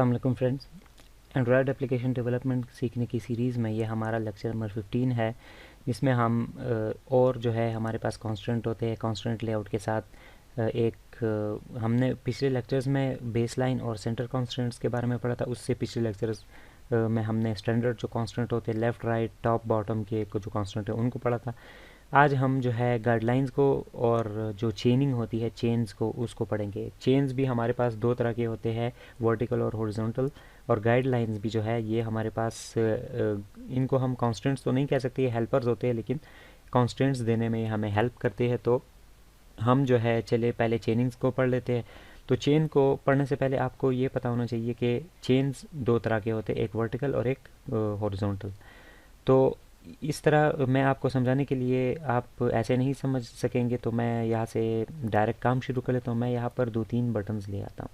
अस्सलाम वालेकुम friends. Android application development सीखने की सीरीज़ में ये हमारा लेक्चर नंबर 15 है, जिसमें हम और जो है हमारे पास कॉन्स्टेंट होते हैं कॉन्स्टेंट लेआउट के साथ। हमने पिछले लेक्चर्स में बेसलाइन और सेंटर कॉन्स्टेंट्स के बारे में पढ़ा था। उससे पिछले लेक्चर्स में हमने स्टैंडर्ड जो कॉन्स्टेंट होते हैं लेफ़्ट राइट टॉप बॉटम के जो कॉन्स्टेंट है उनको पढ़ा था। आज हम जो है गाइडलाइंस को और जो चेनिंग होती है चेन्स को उसको पढ़ेंगे। चेन्स भी हमारे पास दो तरह के होते हैं, वर्टिकल और हॉरिजॉन्टल। और गाइडलाइंस भी जो है ये हमारे पास इनको हम कॉन्स्टेंट्स तो नहीं कह सकते, ये हेल्पर्स होते हैं, लेकिन कॉन्स्टेंट्स देने में हमें हेल्प करते हैं। तो हम जो है चले पहले चेनिंग्स को पढ़ लेते हैं। तो चेन को पढ़ने से पहले आपको ये पता होना चाहिए कि चेन्स दो तरह के होते हैं, एक वर्टिकल और एक हॉरिजॉन्टल। तो इस तरह मैं आपको समझाने के लिए आप ऐसे नहीं समझ सकेंगे, तो मैं यहाँ से डायरेक्ट काम शुरू कर लेता हूँ। मैं यहाँ पर 2-3 बटन्स ले आता हूँ।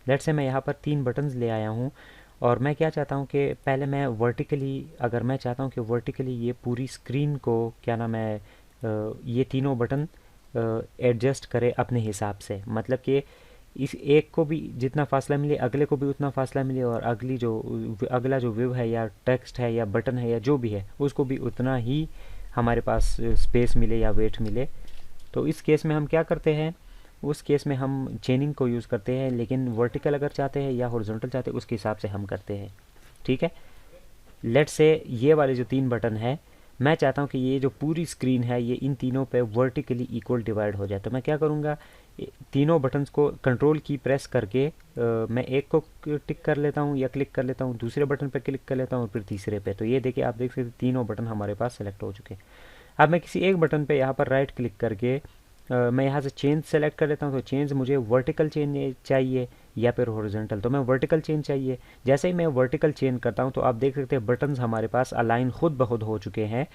लेट्स से मैं यहाँ पर 3 बटन्स ले आया हूँ और मैं क्या चाहता हूँ कि पहले मैं वर्टिकली, अगर मैं चाहता हूँ कि वर्टिकली ये पूरी स्क्रीन को क्या नाम है ये तीनों बटन एडजस्ट करे अपने हिसाब से, मतलब कि इस एक को भी जितना फासला मिले अगले को भी उतना फासला मिले, और अगला जो व्यू है या टेक्स्ट है या बटन है या जो भी है उसको भी उतना ही हमारे पास स्पेस मिले या वेट मिले। तो इस केस में हम क्या करते हैं, उस केस में हम चेनिंग को यूज़ करते हैं, लेकिन वर्टिकल अगर चाहते हैं या हॉरिजॉन्टल चाहते हैं उसके हिसाब से हम करते हैं। ठीक है, लेट्स से ये वाले जो 3 बटन है, मैं चाहता हूँ कि ये जो पूरी स्क्रीन है ये इन तीनों पे वर्टिकली इक्वल डिवाइड हो जाए। तो मैं क्या करूँगा, तीनों बटन्स को कंट्रोल की प्रेस करके मैं एक को टिक कर लेता हूँ या क्लिक कर लेता हूँ, दूसरे बटन पे क्लिक कर लेता हूँ और फिर तीसरे पे। तो ये देखिए, आप देख सकते हैं तीनों बटन हमारे पास सेलेक्ट हो चुके हैं। अब मैं किसी एक बटन पे यहाँ पर राइट क्लिक करके मैं यहाँ से चेंज सेलेक्ट कर लेता हूँ। तो चेंज मुझे वर्टिकल चेंज चाहिए या फिर हॉरिजॉन्टल, तो मैं वर्टिकल चेंज चाहिए। जैसे ही मैं वर्टिकल चेंज करता हूँ तो आप देख सकते हैं बटन्स हमारे पास अलाइन खुद ब खुद हो चुके हैं।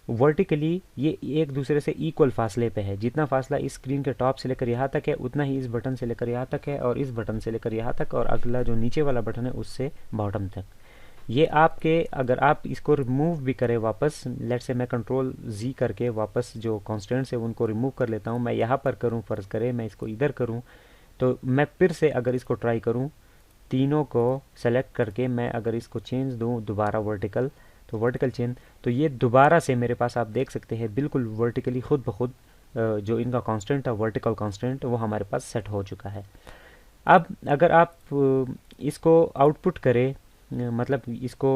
वर्टिकली ये एक दूसरे से इक्वल फासले पे है, जितना फासला इस स्क्रीन के टॉप से लेकर यहाँ तक है उतना ही इस बटन से लेकर यहाँ तक है, और इस बटन से लेकर यहाँ तक, और अगला जो नीचे वाला बटन है उससे बॉटम तक। ये आपके, अगर आप इसको रिमूव भी करें वापस, लेट से मैं कंट्रोल जी करके वापस जो कॉन्स्टेंट्स है उनको रिमूव कर लेता हूँ, मैं यहाँ पर करूँ, फ़र्ज़ करें मैं इसको इधर करूँ, तो मैं फिर से अगर इसको ट्राई करूँ तीनों को सेलेक्ट करके मैं अगर इसको चेंज दूँ दोबारा वर्टिकल, तो वर्टिकल चेंज, तो ये दोबारा से मेरे पास आप देख सकते हैं बिल्कुल वर्टिकली खुद ब खुद जो इनका कांस्टेंट है वर्टिकल कांस्टेंट वो हमारे पास सेट हो चुका है। अब अगर आप इसको आउटपुट करें, मतलब इसको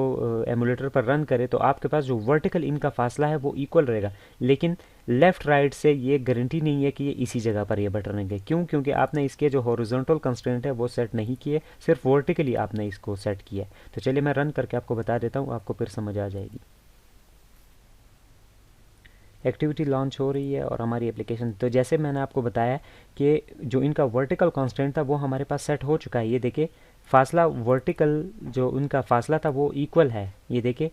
एमुलेटर पर रन करें, तो आपके पास जो वर्टिकल इनका फासला है वो इक्वल रहेगा, लेकिन लेफ़्ट राइट से ये गारंटी नहीं है कि ये इसी जगह पर ये बटन रहेंगे। क्यों? क्योंकि आपने इसके जो हॉरिजॉन्टल कंस्ट्रेंट है वो सेट नहीं किए, सिर्फ वर्टिकली आपने इसको सेट किया। तो चलिए मैं रन करके आपको बता देता हूँ, आपको फिर समझ आ जाएगी। एक्टिविटी लॉन्च हो रही है और हमारी एप्लीकेशन, तो जैसे मैंने आपको बताया कि जो इनका वर्टिकल कांस्टेंट था वो हमारे पास सेट हो चुका है। ये देखिए फासला वर्टिकल जो उनका फासला था वो इक्वल है। ये देखिए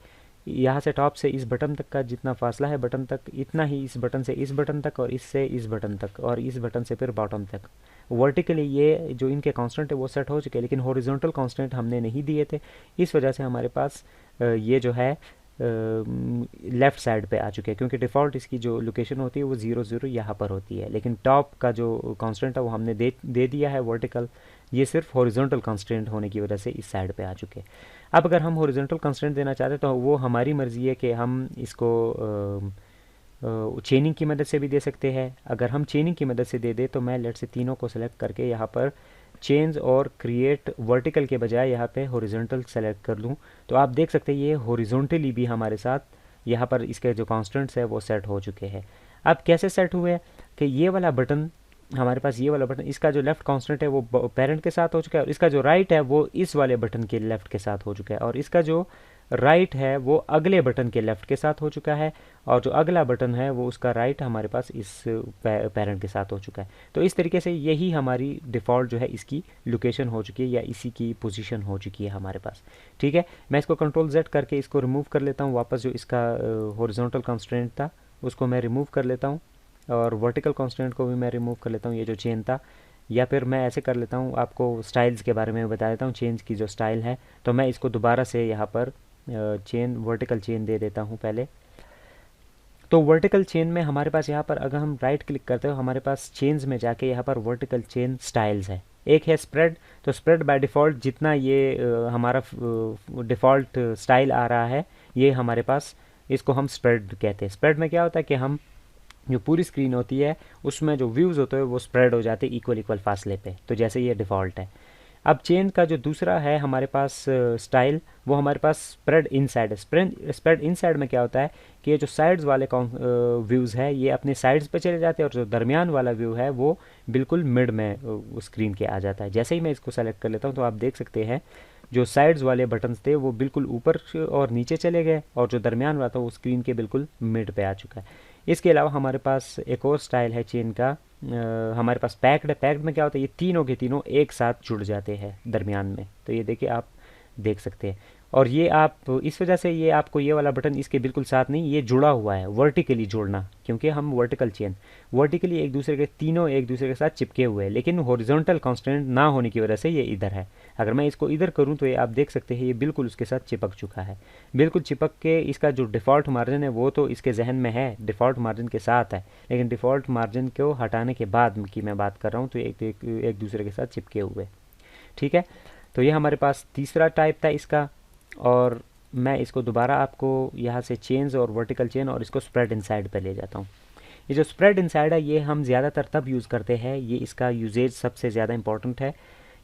यहाँ से टॉप से इस बटन तक का जितना फासला है बटन तक, इतना ही इस बटन से इस बटन तक, और इससे इस बटन तक, और इस बटन से फिर बॉटम तक। वर्टिकली ये जो इनके कांस्टेंट है वो सेट हो चुके हैं, लेकिन हॉरिजॉन्टल कांस्टेंट हमने नहीं दिए थे, इस वजह से हमारे पास ये जो है लेफ़्ट साइड पे आ चुके हैं, क्योंकि डिफ़ॉल्ट इसकी जो लोकेशन होती है वो 0 0 यहाँ पर होती है, लेकिन टॉप का जो कांस्टेंट है वो हमने दे दिया है वर्टिकल। ये सिर्फ हॉरिजॉन्टल कांस्टेंट होने की वजह से इस साइड पे आ चुके हैं। अब अगर हम हॉरिजॉन्टल कांस्टेंट देना चाहते हैं तो वो हमारी मर्ज़ी है कि हम इसको चेनिंग की मदद से भी दे सकते हैं। अगर हम चेनिंग की मदद से दे दें तो मैं लेट से तीनों को सेलेक्ट करके यहाँ पर चेंज और क्रिएट वर्टिकल के बजाय यहाँ पे हॉरिजॉन्टल सेलेक्ट कर लूँ, तो आप देख सकते हैं ये हॉरिजॉन्टली भी हमारे साथ यहाँ पर इसके जो कॉन्स्टेंट्स है वो सेट हो चुके हैं। अब कैसे सेट हुए कि ये वाला बटन हमारे पास, ये वाला बटन इसका जो लेफ़्ट कांस्टेंट है वो पेरेंट के साथ हो चुका है, और इसका जो राइट है वो इस वाले बटन के लेफ़्ट के साथ हो चुका है, और इसका जो राइट है वो अगले बटन के लेफ़्ट के साथ हो चुका है, और जो अगला बटन है वो उसका राइट हमारे पास इस पेरेंट के साथ हो चुका है। तो इस तरीके से यही हमारी डिफ़ॉल्ट जो है इसकी लोकेशन हो चुकी है या इसी की पोजीशन हो चुकी है हमारे पास। ठीक है, मैं इसको कंट्रोल Z करके इसको रिमूव कर लेता हूँ वापस। जो इसका हॉरिजॉन्टल कंस्ट्रेंट था उसको मैं रिमूव कर लेता हूँ, और वर्टिकल कंस्ट्रेंट को भी मैं रिमूव कर लेता हूँ, ये जो चेन था। या फिर मैं ऐसे कर लेता हूँ, आपको स्टाइल्स के बारे में बता देता हूँ, चेंज की जो स्टाइल है, तो मैं इसको दोबारा से यहाँ पर चेन वर्टिकल चेन दे देता हूँ पहले। तो वर्टिकल चेन में हमारे पास यहाँ पर अगर हम राइट क्लिक करते हो हमारे पास चेन्स में जाके यहाँ पर वर्टिकल चेन स्टाइल्स है, एक है स्प्रेड। तो स्प्रेड बाय डिफ़ॉल्ट जितना ये हमारा डिफ़ॉल्ट स्टाइल आ रहा है, ये हमारे पास इसको हम स्प्रेड कहते हैं। स्प्रेड में क्या होता है कि हम जो पूरी स्क्रीन होती है उसमें जो व्यूज़ होते हैं वो स्प्रेड हो जाते हैं इक्वल इक्वल फासले पे, तो जैसे ये डिफ़ॉल्ट है। अब चेन का जो दूसरा है हमारे पास स्टाइल, वो हमारे पास स्प्रेड इनसाइड है। स्प्रेड इनसाइड में क्या होता है कि ये जो साइड्स वाले व्यूज़ है ये अपने साइड्स पे चले जाते हैं, और जो दरमियान वाला व्यू है वो बिल्कुल मिड में स्क्रीन के आ जाता है। जैसे ही मैं इसको सेलेक्ट कर लेता हूँ तो आप देख सकते हैं जो साइड्स वाले बटन्स थे वो बिल्कुल ऊपर और नीचे चले गए, और जो दरमियान वाला था वो स्क्रीन के बिल्कुल मिड पे आ चुका है। इसके अलावा हमारे पास एक और स्टाइल है चेन का, हमारे पास पैक्ड है। पैक्ड में क्या होता है, ये तीनों के तीनों एक साथ जुड़ जाते हैं दरमियान में, तो ये देखिए आप देख सकते हैं। और ये आप इस वजह से ये आपको ये वाला बटन इसके बिल्कुल साथ नहीं, ये जुड़ा हुआ है वर्टिकली जुड़ना, क्योंकि हम वर्टिकल चेन वर्टिकली एक दूसरे के तीनों एक दूसरे के साथ चिपके हुए हैं, लेकिन हॉरिजॉन्टल कांस्टेंट ना होने की वजह से ये इधर है। अगर मैं इसको इधर करूं तो ये आप देख सकते हैं ये बिल्कुल उसके साथ चिपक चुका है, बिल्कुल चिपक के। इसका जो डिफ़ॉल्ट मार्जिन है वो तो इसके जहन में है, डिफ़ॉल्ट मार्जिन के साथ है, लेकिन डिफ़ॉल्ट मार्जिन को हटाने के बाद की मैं बात कर रहा हूँ तो एक दूसरे के साथ चिपके हुए। ठीक है, तो ये हमारे पास तीसरा टाइप था इसका। और मैं इसको दोबारा आपको यहाँ से चेन्स और वर्टिकल चेन और इसको स्प्रेड इनसाइड पे ले जाता हूँ। ये जो स्प्रेड इनसाइड है ये हम ज़्यादातर तब यूज़ करते हैं, ये इसका यूजेज सबसे ज़्यादा इंपॉर्टेंट है।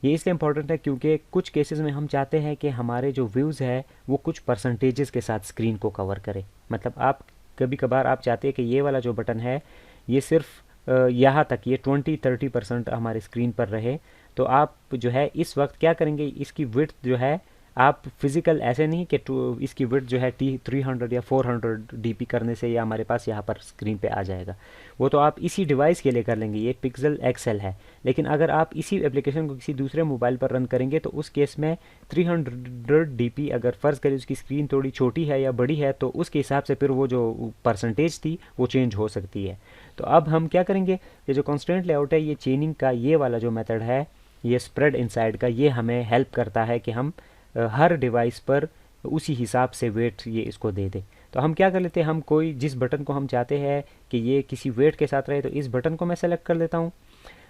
ये इसलिए इम्पॉर्टेंट है क्योंकि कुछ केसेस में हम चाहते हैं कि हमारे जो व्यूज़ है वो कुछ परसेंटेजेस के साथ स्क्रीन को कवर करे। मतलब आप कभी कभार आप चाहते हैं कि ये वाला जो बटन है ये सिर्फ यहाँ तक, ये 20-30% हमारे स्क्रीन पर रहे। तो आप जो है इस वक्त क्या करेंगे, इसकी विड्थ जो है आप फिज़िकल ऐसे नहीं कि इसकी विड्थ जो है 300 या 400 डीपी करने से ये हमारे पास यहाँ पर स्क्रीन पे आ जाएगा, वो तो आप इसी डिवाइस के लिए कर लेंगे, ये पिक्सल एक्सेल है। लेकिन अगर आप इसी एप्लीकेशन को किसी दूसरे मोबाइल पर रन करेंगे तो उस केस में 300 डीपी, अगर फ़र्ज़ करें उसकी स्क्रीन थोड़ी छोटी है या बड़ी है तो उसके हिसाब से फिर वो जो परसेंटेज थी वो चेंज हो सकती है। तो अब हम क्या करेंगे, ये जो कॉन्स्टेंट लेआउट है, ये चेनिंग का ये वाला जो मेथड है, ये स्प्रेड इनसाइड का, ये हमें हेल्प करता है कि हम हर डिवाइस पर उसी हिसाब से वेट ये इसको दे दे। तो हम क्या कर लेते हैं, हम कोई जिस बटन को हम चाहते हैं कि ये किसी वेट के साथ रहे, तो इस बटन को मैं सेलेक्ट कर लेता हूँ।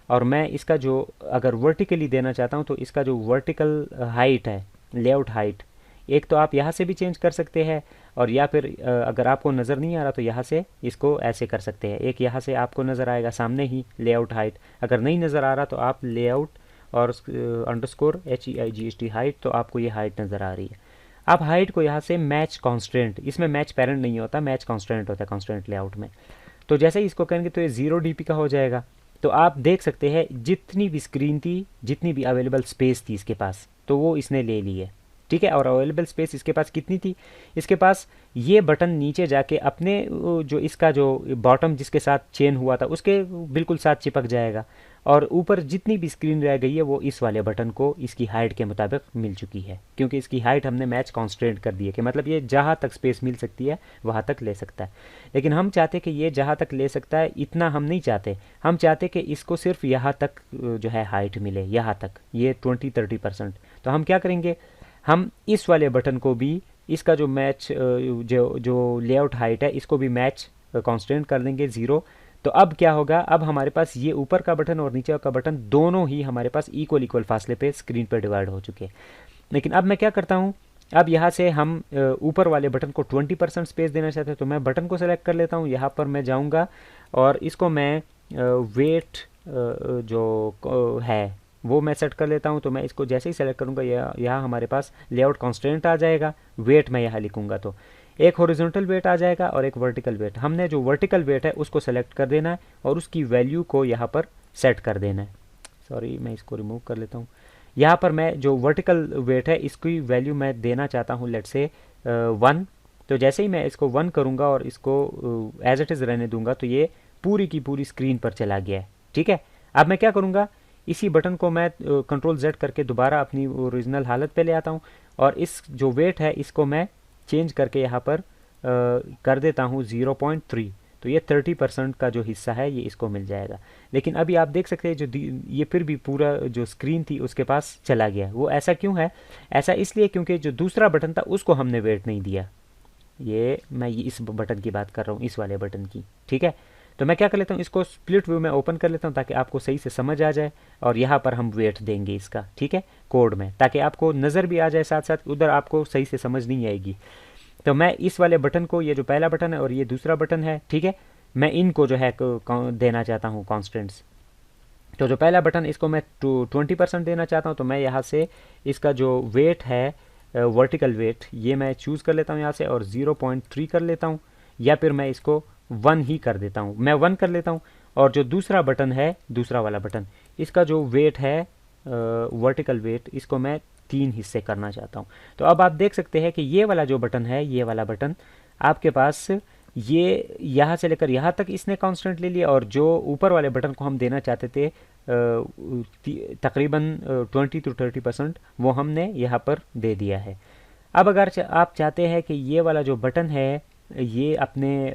और मैं इसका जो अगर वर्टिकली देना चाहता हूँ तो इसका जो वर्टिकल हाइट है, लेआउट हाइट, एक तो आप यहाँ से भी चेंज कर सकते हैं, और या फिर अगर आपको नज़र नहीं आ रहा तो यहाँ से इसको ऐसे कर सकते हैं। एक यहाँ से आपको नज़र आएगा सामने ही लेआउट हाइट, अगर नहीं नज़र आ रहा तो आप लेआउट और अंडरस्कोर HEIGHT हाइट, तो आपको ये हाइट नज़र आ रही है। आप हाइट को यहाँ से मैच कॉन्स्टेंट, इसमें मैच पेरेंट नहीं होता, मैच कॉन्स्टेंट होता है कॉन्स्टेंट लेआउट में। तो जैसे ही इसको करेंगे तो ये 0 DP का हो जाएगा। तो आप देख सकते हैं जितनी भी स्क्रीन थी, जितनी भी अवेलेबल स्पेस थी इसके पास, तो वो इसने ले ली है। ठीक है, और अवेलेबल स्पेस इसके पास कितनी थी, इसके पास ये बटन नीचे जाके अपने जो इसका जो बॉटम जिसके साथ चेन हुआ था उसके बिल्कुल साथ चिपक जाएगा, और ऊपर जितनी भी स्क्रीन रह गई है वो इस वाले बटन को इसकी हाइट के मुताबिक मिल चुकी है, क्योंकि इसकी हाइट हमने मैच कॉन्स्टेंट कर दी है कि मतलब ये जहाँ तक स्पेस मिल सकती है वहाँ तक ले सकता है। लेकिन हम चाहते कि ये जहाँ तक ले सकता है इतना हम नहीं चाहते, हम चाहते कि इसको सिर्फ यहाँ तक जो है हाइट मिले, यहाँ तक ये 20-30%। तो हम क्या करेंगे, हम इस वाले बटन को भी इसका जो मैच जो लेआउट हाइट है इसको भी मैच कांस्टेंट कर देंगे 0। तो अब क्या होगा, अब हमारे पास ये ऊपर का बटन और नीचे का बटन दोनों ही हमारे पास इक्वल फासले पे स्क्रीन पर डिवाइड हो चुके हैं। लेकिन अब मैं क्या करता हूँ, अब यहाँ से हम ऊपर वाले बटन को 20% स्पेस देना चाहते हैं, तो मैं बटन को सेलेक्ट कर लेता हूँ। यहाँ पर मैं जाऊँगा और इसको मैं वेट जो है वो मैं सेट कर लेता हूँ। तो मैं इसको जैसे ही सेलेक्ट करूँगा यहाँ हमारे पास लेआउट कांस्टेंट आ जाएगा, वेट मैं यहाँ लिखूँगा तो एक हॉरिजॉन्टल वेट आ जाएगा और एक वर्टिकल वेट। हमने जो वर्टिकल वेट है उसको सेलेक्ट कर देना है और उसकी वैल्यू को यहाँ पर सेट कर देना है। सॉरी, मैं इसको रिमूव कर लेता हूँ। यहाँ पर मैं जो वर्टिकल वेट है इसकी वैल्यू मैं देना चाहता हूँ लेट से 1। तो जैसे ही मैं इसको 1 करूँगा और इसको एज इट इज़ रहने दूंगा तो ये पूरी की पूरी स्क्रीन पर चला गया है। ठीक है, अब मैं क्या करूँगा, इसी बटन को मैं कंट्रोल Z करके दोबारा अपनी ओरिजिनल हालत पे ले आता हूँ और इस जो वेट है इसको मैं चेंज करके यहाँ पर कर देता हूँ 0.3। तो ये 30% का जो हिस्सा है ये इसको मिल जाएगा। लेकिन अभी आप देख सकते हैं जो ये फिर भी पूरा जो स्क्रीन थी उसके पास चला गया। वो ऐसा क्यों है, ऐसा इसलिए क्योंकि जो दूसरा बटन था उसको हमने वेट नहीं दिया। ये मैं इस बटन की बात कर रहा हूँ, इस वाले बटन की। ठीक है, तो मैं क्या कर लेता हूँ, इसको स्प्लिट व्यू में ओपन कर लेता हूँ ताकि आपको सही से समझ आ जाए, और यहाँ पर हम वेट देंगे इसका, ठीक है, कोड में, ताकि आपको नज़र भी आ जाए, साथ साथ उधर आपको सही से समझ नहीं आएगी। तो मैं इस वाले बटन को, ये जो पहला बटन है और ये दूसरा बटन है, ठीक है, मैं इनको जो है देना चाहता हूँ कॉन्स्टेंट्स। तो जो पहला बटन, इसको मैं 20% देना चाहता हूँ, तो मैं यहाँ से इसका जो वेट है, वर्टिकल वेट, ये मैं चूज़ कर लेता हूँ यहाँ से और 0.3 कर लेता हूँ, या फिर मैं इसको 1 ही कर देता हूँ, मैं 1 कर लेता हूँ। और जो दूसरा बटन है, दूसरा वाला बटन, इसका जो वेट है, वर्टिकल वेट, इसको मैं 3 हिस्से करना चाहता हूँ। तो अब आप देख सकते हैं कि ये वाला जो बटन है, ये वाला बटन आपके पास, ये यहाँ से लेकर यहाँ तक इसने कांस्टेंट ले लिया, और जो ऊपर वाले बटन को हम देना चाहते थे तकरीबन 20 to 30%, वो हमने यहाँ पर दे दिया है। अब अगर आप चाहते हैं कि ये वाला जो बटन है ये अपने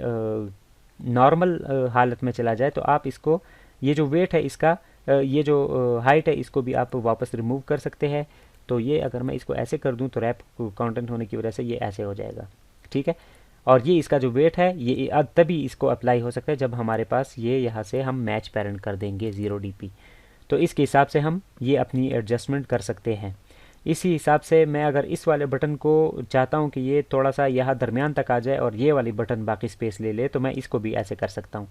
नॉर्मल हालत में चला जाए, तो आप इसको, ये जो वेट है इसका, ये जो हाइट है, इसको भी आप वापस रिमूव कर सकते हैं। तो ये अगर मैं इसको ऐसे कर दूं तो रैप कंटेंट होने की वजह से ये ऐसे हो जाएगा, ठीक है। और ये इसका जो वेट है, ये तभी इसको अप्लाई हो सकता है जब हमारे पास ये यहाँ से हम मैच पेरेंट कर देंगे 0 dp। तो इसके हिसाब से हम ये अपनी एडजस्टमेंट कर सकते हैं। इसी हिसाब से मैं अगर इस वाले बटन को चाहता हूँ कि ये थोड़ा सा यहाँ दरमियान तक आ जाए और ये वाली बटन बाकी स्पेस ले ले, तो मैं इसको भी ऐसे कर सकता हूँ।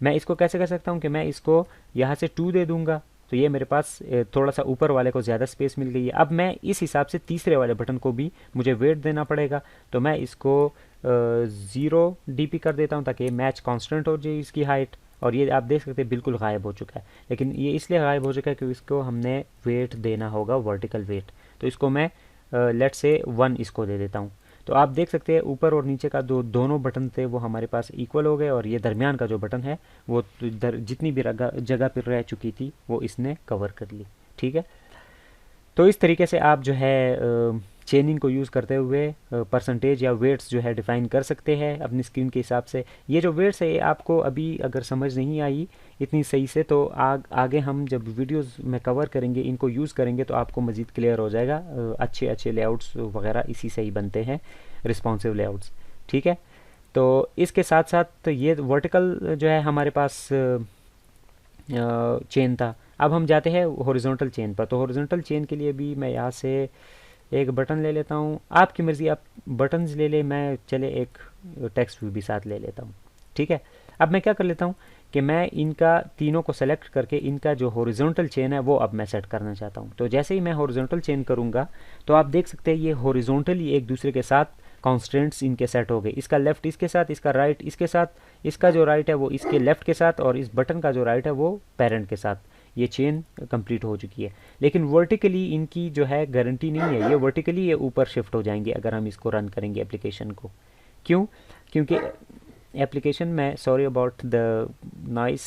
मैं इसको कैसे कर सकता हूँ कि मैं इसको यहाँ से 2 दे दूँगा, तो ये मेरे पास थोड़ा सा ऊपर वाले को ज़्यादा स्पेस मिल गई है। अब मैं इस हिसाब से तीसरे वाले बटन को भी मुझे वेट देना पड़ेगा, तो मैं इसको 0 dp कर देता हूँ ताकि मैच कांस्टेंट हो जाए इसकी हाइट। और ये आप देख सकते हैं बिल्कुल गायब हो चुका है, लेकिन ये इसलिए गायब हो चुका है क्योंकि इसको हमने वेट देना होगा वर्टिकल वेट। तो इसको मैं लेट से 1 इसको दे देता हूँ। तो आप देख सकते हैं ऊपर और नीचे का दोनों बटन थे वो हमारे पास इक्वल हो गए, और ये दरमियान का जो बटन है वो जितनी भी जगह पर रह चुकी थी वो इसने कवर कर ली, ठीक है। तो इस तरीके से आप जो है चेनिंग को यूज़ करते हुए परसेंटेज या वेट्स जो है डिफ़ाइन कर सकते हैं अपनी स्क्रीन के हिसाब से। ये जो वेट्स है आपको अभी अगर समझ नहीं आई इतनी सही से, तो आगे हम जब वीडियोस में कवर करेंगे, इनको यूज़ करेंगे, तो आपको मज़ीद क्लियर हो जाएगा। अच्छे अच्छे लेआउट्स वगैरह इसी से ही बनते हैं, रिस्पॉन्सिव लेआउट्स, ठीक है। तो इसके साथ साथ ये वर्टिकल जो है हमारे पास चेन था। अब हम जाते हैं हॉरिजॉन्टल चेन पर। तो हॉरिजॉन्टल चेन के लिए भी मैं यहाँ से एक बटन ले लेता हूँ, आपकी मर्ज़ी, आप बटन्स ले ले, मैं चले एक टेक्स्ट व्यू भी साथ ले लेता हूँ, ठीक है। अब मैं क्या कर लेता हूँ कि मैं इनका तीनों को सेलेक्ट करके इनका जो हॉरिजॉन्टल चेन है वो अब मैं सेट करना चाहता हूँ। तो जैसे ही मैं हॉरिजॉन्टल चेन करूँगा तो आप देख सकते हैं ये हॉरिजॉन्टली एक दूसरे के साथ कॉन्स्टेंट्स इनके सेट हो गए। इसका लेफ़्ट इसके साथ, इसका राइट इसके साथ, इसका जो राइट है वो इसके लेफ़्ट के साथ, और इस बटन का जो राइट है वो पेरेंट के साथ। ये चेन कंप्लीट हो चुकी है। लेकिन वर्टिकली इनकी जो है गारंटी नहीं है, ये वर्टिकली ये ऊपर शिफ्ट हो जाएंगे अगर हम इसको रन करेंगे एप्लीकेशन को। क्यों? क्योंकि एप्लीकेशन में, सॉरी अबाउट द नॉइस,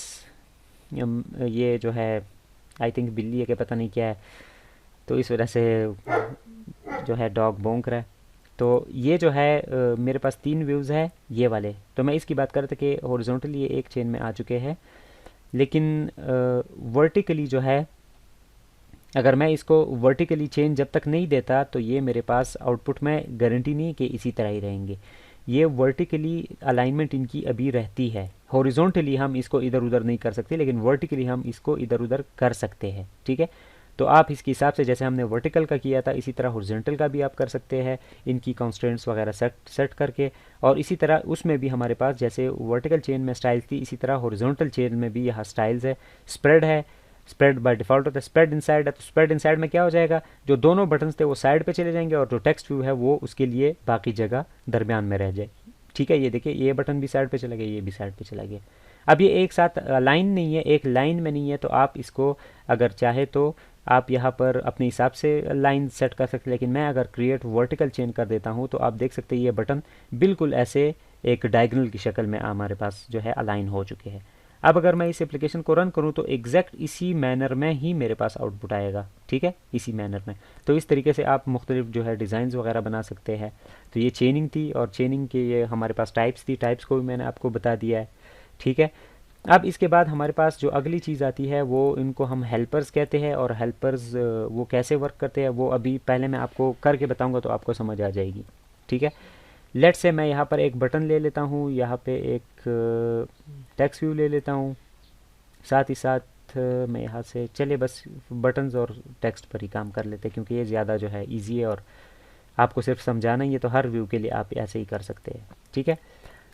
ये जो है आई थिंक बिल्ली है कि पता नहीं क्या है, तो इस वजह से जो है डॉग भौंक रहा है। तो ये जो है मेरे पास 3 व्यूज़ है ये वाले। तो मैं इसकी बात कर रहा था कि हॉरिजॉन्टली ये एक चेन में आ चुके हैं, लेकिन वर्टिकली जो है अगर मैं इसको वर्टिकली चेन जब तक नहीं देता तो ये मेरे पास आउटपुट में गारंटी नहीं कि इसी तरह ही रहेंगे। ये वर्टिकली अलाइनमेंट इनकी अभी रहती है। हॉरिजॉन्टली हम इसको इधर उधर नहीं कर सकते, लेकिन वर्टिकली हम इसको इधर उधर कर सकते हैं, ठीक है। तो आप इसके हिसाब से, जैसे हमने वर्टिकल का किया था, इसी तरह हॉरिजॉन्टल का भी आप कर सकते हैं इनकी कॉन्स्टेंट्स वगैरह सेट करके। और इसी तरह उसमें भी हमारे पास जैसे वर्टिकल चेन में स्टाइल्स थी, इसी तरह हॉरिजॉन्टल चेन में भी यहाँ स्टाइल्स है। स्प्रेड है, स्प्रेड बाय डिफ़ॉल्ट होता है, स्प्रेड इनसाइड है। तो स्प्रेड इनसाइड में क्या हो जाएगा, जो दोनों बटन्स थे वो साइड पे चले जाएंगे और जो टेक्स्ट व्यू है वो उसके लिए बाकी जगह दरमियान में रह जाए, ठीक है। ये देखिए ये बटन भी साइड पे चला गया, ये भी साइड पे चला गया। अब ये एक साथ लाइन नहीं है, एक लाइन में नहीं है, तो आप इसको अगर चाहे तो आप यहाँ पर अपने हिसाब से लाइन सेट कर सकते हैं। लेकिन मैं अगर क्रिएट वर्टिकल चेन कर देता हूँ तो आप देख सकते हैं ये बटन बिल्कुल ऐसे एक डायगोनल की शक्ल में हमारे पास जो है अलाइन हो चुके हैं। अब अगर मैं इस एप्लीकेशन को रन करूं तो एग्जैक्ट इसी मैनर में ही मेरे पास आउटपुट आएगा, ठीक है, इसी मैनर में। तो इस तरीके से आप मुख्तलिफ जो है डिज़ाइंस वगैरह बना सकते हैं। तो ये चेनिंग थी, और चेनिंग के ये हमारे पास टाइप्स थी, टाइप्स को भी मैंने आपको बता दिया है, ठीक है। अब इसके बाद हमारे पास जो अगली चीज़ आती है वो इनको हम हेल्पर्स कहते हैं, और हेल्पर्स वो कैसे वर्क करते हैं वो अभी पहले मैं आपको करके बताऊँगा तो आपको समझ आ जाएगी, ठीक है। लेट्स से मैं यहाँ पर एक बटन ले लेता हूँ, यहाँ पे एक टेक्स्ट व्यू ले लेता हूँ, साथ ही साथ मैं यहाँ से चले बस बटन्स और टेक्स्ट पर ही काम कर लेते हैं, क्योंकि ये ज़्यादा जो है ईजी है और आपको सिर्फ समझाना ही है, तो हर व्यू के लिए आप ऐसे ही कर सकते हैं। ठीक है,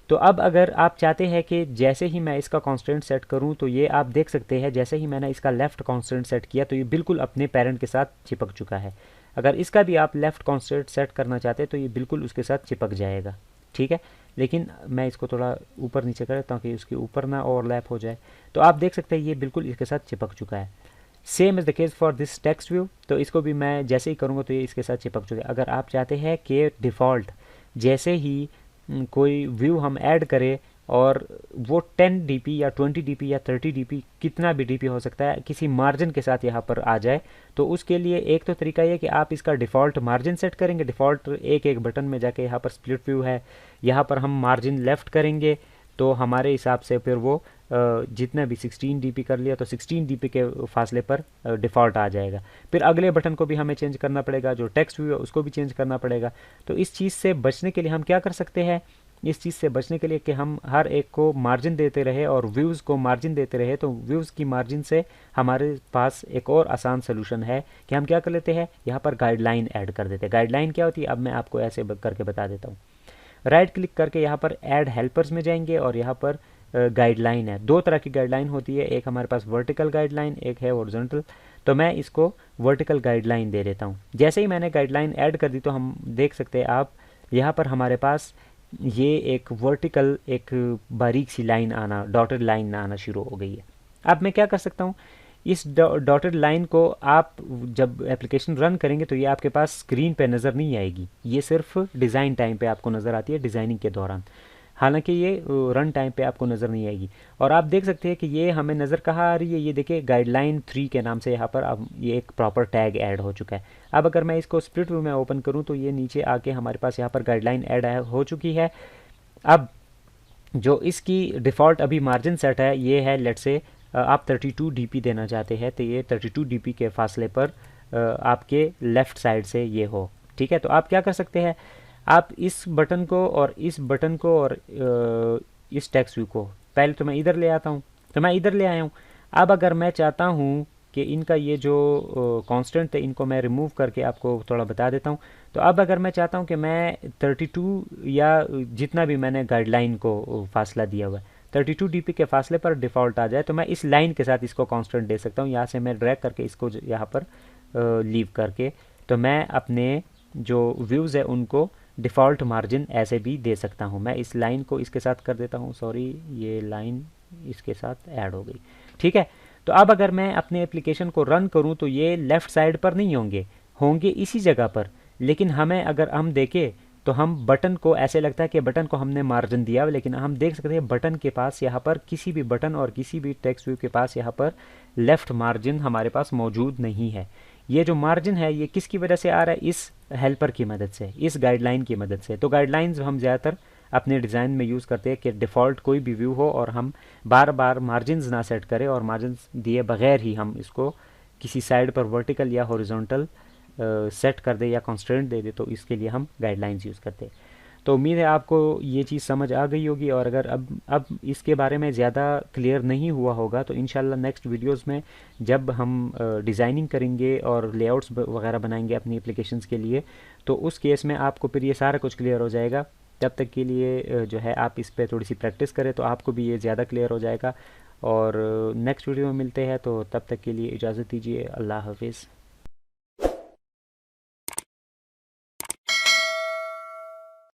तो अब अगर आप चाहते हैं कि जैसे ही मैं इसका कांस्टेंट सेट करूं, तो ये आप देख सकते हैं जैसे ही मैंने इसका लेफ़्ट कांस्टेंट सेट किया तो ये बिल्कुल अपने पेरेंट के साथ चिपक चुका है। अगर इसका भी आप लेफ़्ट कांस्टेंट सेट करना चाहते हैं तो ये बिल्कुल उसके साथ चिपक जाएगा। ठीक है, लेकिन मैं इसको थोड़ा ऊपर नीचे करें ताकि उसके ऊपर ना ओवरलैप हो जाए। तो आप देख सकते हैं ये बिल्कुल इसके साथ चिपक चुका है। Same is the case for this text view, तो इसको भी मैं जैसे ही करूँगा तो ये इसके साथ चिपक चुका है। अगर आप चाहते हैं कि डिफ़ॉल्ट जैसे ही कोई व्यू हम ऐड करें और वो 10 dp या 20 dp या 30 dp कितना भी dp हो सकता है किसी मार्जिन के साथ यहाँ पर आ जाए, तो उसके लिए एक तो तरीका ये कि आप इसका डिफ़ॉल्ट मार्जिन सेट करेंगे। डिफ़ॉल्ट एक बटन में जाके यहाँ पर स्प्लिट व्यू है, यहाँ पर हम मार्जिन लेफ़्ट करेंगे तो हमारे हिसाब से फिर वो जितना भी 16 dp कर लिया तो 16 dp के फासले पर डिफ़ॉल्ट आ जाएगा। फिर अगले बटन को भी हमें चेंज करना पड़ेगा, जो टेक्स्ट व्यू है उसको भी चेंज करना पड़ेगा। तो इस चीज़ से बचने के लिए हम क्या कर सकते हैं, इस चीज़ से बचने के लिए कि हम हर एक को मार्जिन देते रहे और व्यूज़ को मार्जिन देते रहे, तो व्यूज़ की मार्जिन से हमारे पास एक और आसान सोल्यूशन है कि हम क्या कर लेते हैं, यहाँ पर गाइडलाइन ऐड कर देते हैं। गाइडलाइन क्या होती है अब मैं आपको ऐसे करके बता देता हूँ। राइट क्लिक करके यहाँ पर ऐड हेल्पर्स में जाएंगे और यहाँ पर गाइडलाइन है। दो तरह की गाइडलाइन होती है, एक हमारे पास वर्टिकल गाइडलाइन, एक है हॉरिजॉन्टल। तो मैं इसको वर्टिकल गाइडलाइन दे देता हूँ। जैसे ही मैंने गाइडलाइन ऐड कर दी तो हम देख सकते हैं आप यहाँ पर हमारे पास ये एक वर्टिकल एक बारीक सी लाइन आना, डॉटेड लाइन आना शुरू हो गई है। अब मैं क्या कर सकता हूँ, इस डॉटेड लाइन को आप जब एप्लीकेशन रन करेंगे तो ये आपके पास स्क्रीन पे नज़र नहीं आएगी, ये सिर्फ डिज़ाइन टाइम पे आपको नज़र आती है, डिज़ाइनिंग के दौरान। हालांकि ये रन टाइम पे आपको नज़र नहीं आएगी। और आप देख सकते हैं कि ये हमें नज़र कहाँ आ रही है, ये देखिए गाइडलाइन 3 के नाम से यहाँ पर अब ये एक प्रॉपर टैग ऐड हो चुका है। अब अगर मैं इसको स्प्लिट व्यू में ओपन करूँ तो ये नीचे आके हमारे पास यहाँ पर गाइडलाइन ऐड हो चुकी है। अब जो इसकी डिफ़ॉल्ट अभी मार्जिन सेट है ये है, लेट से आप 32 dp देना चाहते हैं तो ये 32 dp के फासले पर आपके लेफ़्ट साइड से ये हो। ठीक है, तो आप क्या कर सकते हैं, आप इस बटन को और इस बटन को और इस टेक्स्ट व्यू को पहले तो मैं इधर ले आता हूँ, तो मैं इधर ले आया हूँ। अब अगर मैं चाहता हूँ कि इनका ये जो कांस्टेंट है इनको मैं रिमूव करके आपको थोड़ा बता देता हूँ। तो अब अगर मैं चाहता हूँ कि मैं 32 या जितना भी मैंने गाइडलाइन को फासला दिया हुआ है 32 dp के फासले पर डिफ़ॉल्ट आ जाए, तो मैं इस लाइन के साथ इसको कांस्टेंट दे सकता हूँ। यहाँ से मैं ड्रैग करके इसको यहाँ पर लीव करके तो मैं अपने जो व्यूज़ है उनको डिफ़ॉल्ट मार्जिन ऐसे भी दे सकता हूँ। मैं इस लाइन को इसके साथ कर देता हूँ, सॉरी ये लाइन इसके साथ ऐड हो गई। ठीक है, तो अब अगर मैं अपने एप्लीकेशन को रन करूँ तो ये लेफ़्ट साइड पर नहीं होंगे इसी जगह पर, लेकिन हमें अगर हम देखें तो हम बटन को ऐसे लगता है कि बटन को हमने मार्जिन दिया, लेकिन हम देख सकते हैं बटन के पास यहाँ पर किसी भी बटन और किसी भी टेक्स्ट व्यू के पास यहाँ पर लेफ़्ट मार्जिन हमारे पास मौजूद नहीं है। ये जो मार्जिन है ये किसकी वजह से आ रहा है, इस हेल्पर की मदद से, इस गाइडलाइन की मदद से। तो गाइडलाइंस हम ज़्यादातर अपने डिज़ाइन में यूज़ करते हैं कि डिफ़ॉल्ट कोई भी व्यू हो और हम बार बार मार्जिनस ना सेट करें और मार्जिनस दिए बगैर ही हम इसको किसी साइड पर वर्टिकल या हॉरिजॉन्टल सेट कर दे या कंस्ट्रेंट दे दे, तो इसके लिए हम गाइडलाइंस यूज़ करते हैं। तो उम्मीद है आपको ये चीज़ समझ आ गई होगी, और अगर अब इसके बारे में ज़्यादा क्लियर नहीं हुआ होगा तो इंशाल्लाह नेक्स्ट वीडियोस में जब हम डिज़ाइनिंग करेंगे और लेआउट्स वगैरह बनाएंगे अपनी एप्लीकेशंस के लिए, तो उस केस में आपको फिर ये सारा कुछ क्लियर हो जाएगा। तब तक के लिए जो है आप इस पर थोड़ी सी प्रैक्टिस करें तो आपको भी ये ज़्यादा क्लियर हो जाएगा। और नेक्स्ट वीडियो में मिलते हैं, तो तब तक के लिए इजाज़त दीजिए। अल्लाह हाफिज़।